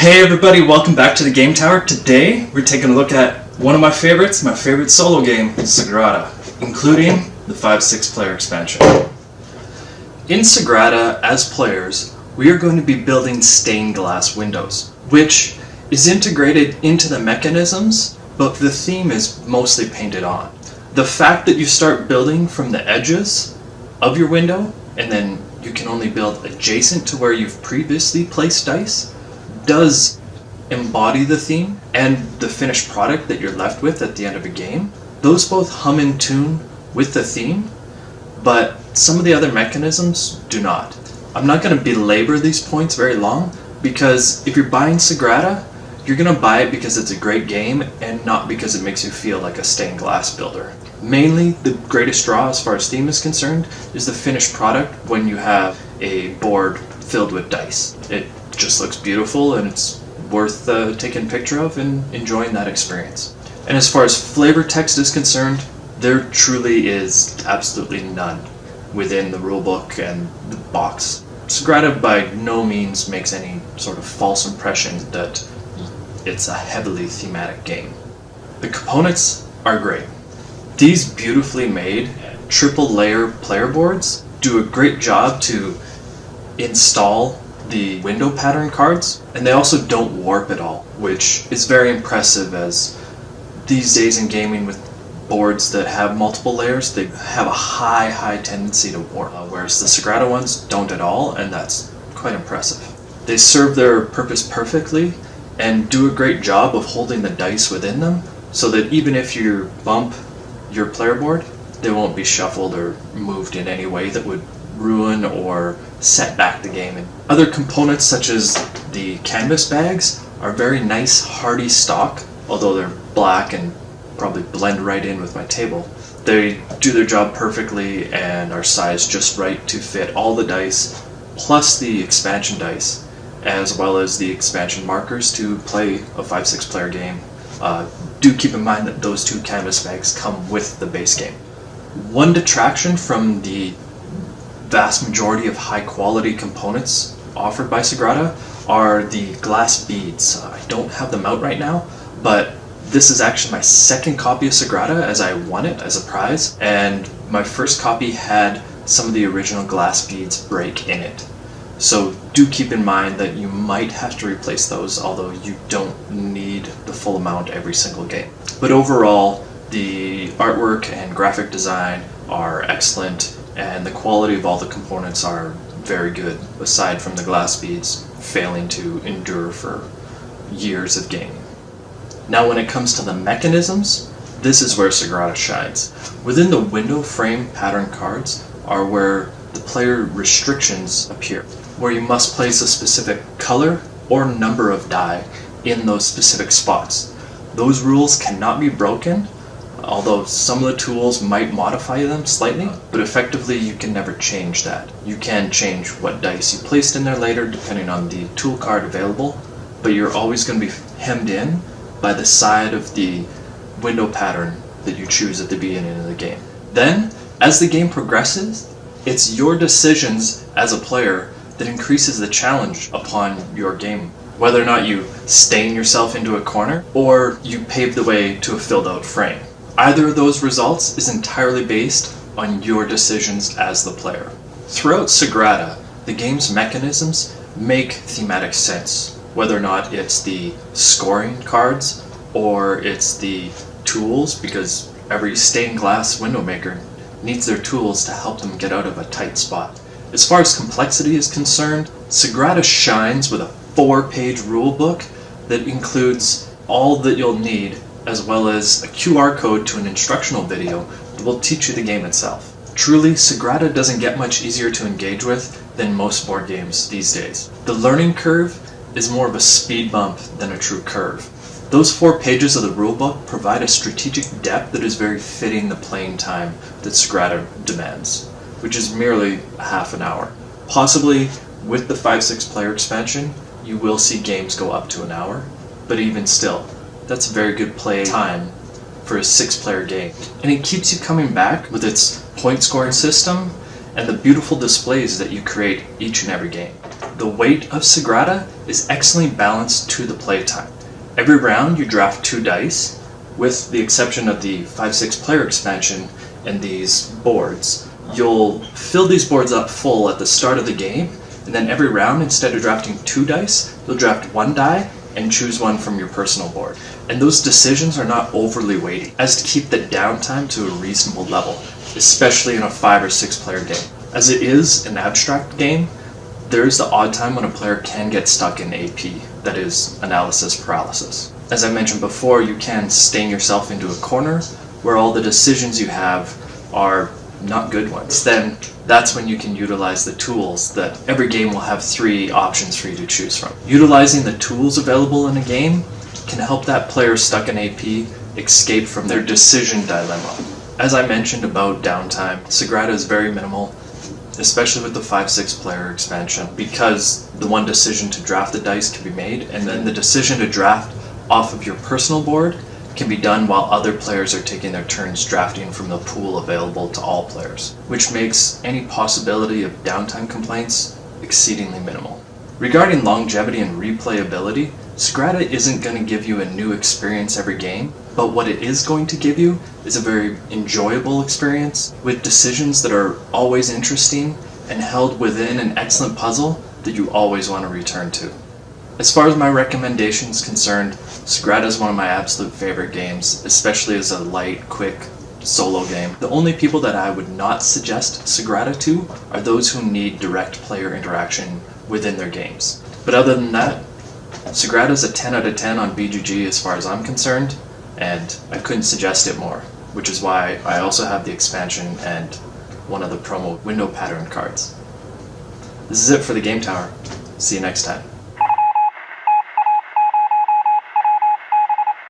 Hey everybody, welcome back to the Game Tower. Today we're taking a look at one of my favorites, my favorite solo game, Sagrada, including the 5-6 player expansion. In Sagrada, as players, we are going to be building stained glass windows, which is integrated into the mechanisms, but the theme is mostly painted on. The fact that you start building from the edges of your window, and then you can only build adjacent to where you've previously placed dice, does embody the theme and the finished product that you're left with at the end of a game. Those both hum in tune with the theme, but some of the other mechanisms do not. I'm not going to belabor these points very long, because if you're buying Sagrada, you're going to buy it because it's a great game and not because it makes you feel like a stained glass builder. Mainly, the greatest draw as far as theme is concerned is the finished product when you have a board filled with dice. It just looks beautiful and it's worth taking a picture of and enjoying that experience. And as far as flavor text is concerned, there truly is absolutely none within the rulebook and the box. Sagrada by no means makes any sort of false impression that it's a heavily thematic game. The components are great. These beautifully made triple layer player boards do a great job to install the window pattern cards, and they also don't warp at all, which is very impressive, as these days in gaming with boards that have multiple layers, they have a high tendency to warp, whereas the Sagrada ones don't at all, and that's quite impressive. They serve their purpose perfectly and do a great job of holding the dice within them, so that even if you bump your player board, they won't be shuffled or moved in any way that would ruin or set back the game. And other components such as the canvas bags are very nice hardy stock, although they're black and probably blend right in with my table. They do their job perfectly and are sized just right to fit all the dice, plus the expansion dice, as well as the expansion markers to play a 5-6 player game. Do keep in mind that those two canvas bags come with the base game. One detraction from the vast majority of high quality components offered by Sagrada are the glass beads. I don't have them out right now, but this is actually my second copy of Sagrada, as I won it as a prize, and my first copy had some of the original glass beads break in it. So do keep in mind that you might have to replace those, although you don't need the full amount every single game. But overall, the artwork and graphic design are excellent, and the quality of all the components are very good, aside from the glass beads failing to endure for years of gaming. Now when it comes to the mechanisms, this is where Sagrada shines. Within the window frame pattern cards are where the player restrictions appear, where you must place a specific color or number of die in those specific spots. Those rules cannot be broken, although some of the tools might modify them slightly, but effectively you can never change that. You can change what dice you placed in there later depending on the tool card available, but you're always going to be hemmed in by the side of the window pattern that you choose at the beginning of the game. Then, as the game progresses, it's your decisions as a player that increases the challenge upon your game. Whether or not you stain yourself into a corner, or you pave the way to a filled out frame. Either of those results is entirely based on your decisions as the player. Throughout Sagrada, the game's mechanisms make thematic sense, whether or not it's the scoring cards or it's the tools, because every stained glass window maker needs their tools to help them get out of a tight spot. As far as complexity is concerned, Sagrada shines with a 4-page rulebook that includes all that you'll need, as well as a QR code to an instructional video that will teach you the game itself. Truly, Sagrada doesn't get much easier to engage with than most board games these days. The learning curve is more of a speed bump than a true curve. Those 4 pages of the rulebook provide a strategic depth that is very fitting the playing time that Sagrada demands, which is merely a half an hour. Possibly, with the 5-6 player expansion, you will see games go up to an hour, but even still, that's a very good play time for a 6-player game. And it keeps you coming back with its point scoring system and the beautiful displays that you create each and every game. The weight of Sagrada is excellently balanced to the playtime. Every round you draft 2 dice, with the exception of the 5-6 player expansion and these boards. You'll fill these boards up full at the start of the game, and then every round, instead of drafting 2 dice, you'll draft 1 die and choose one from your personal board. And those decisions are not overly weighty, as to keep the downtime to a reasonable level, especially in a 5 or 6 player game. As it is an abstract game, there is the odd time when a player can get stuck in AP, that is, analysis paralysis. As I mentioned before, you can stain yourself into a corner where all the decisions you have are not good ones. Then that's when you can utilize the tools that every game will have 3 options for you to choose from. Utilizing the tools available in a game can help that player stuck in AP escape from their decision dilemma. As I mentioned about downtime, Sagrada is very minimal, especially with the 5-6 player expansion, because the one decision to draft the dice can be made, and then the decision to draft off of your personal board can be done while other players are taking their turns drafting from the pool available to all players, which makes any possibility of downtime complaints exceedingly minimal. Regarding longevity and replayability, Sagrada isn't going to give you a new experience every game, but what it is going to give you is a very enjoyable experience with decisions that are always interesting and held within an excellent puzzle that you always want to return to. As far as my recommendation is concerned, Sagrada is one of my absolute favorite games, especially as a light, quick solo game. The only people that I would not suggest Sagrada to are those who need direct player interaction within their games. But other than that, Sagrada is a 10 out of 10 on BGG as far as I'm concerned, and I couldn't suggest it more, which is why I also have the expansion and one of the promo window pattern cards. This is it for the Game Tower. See you next time.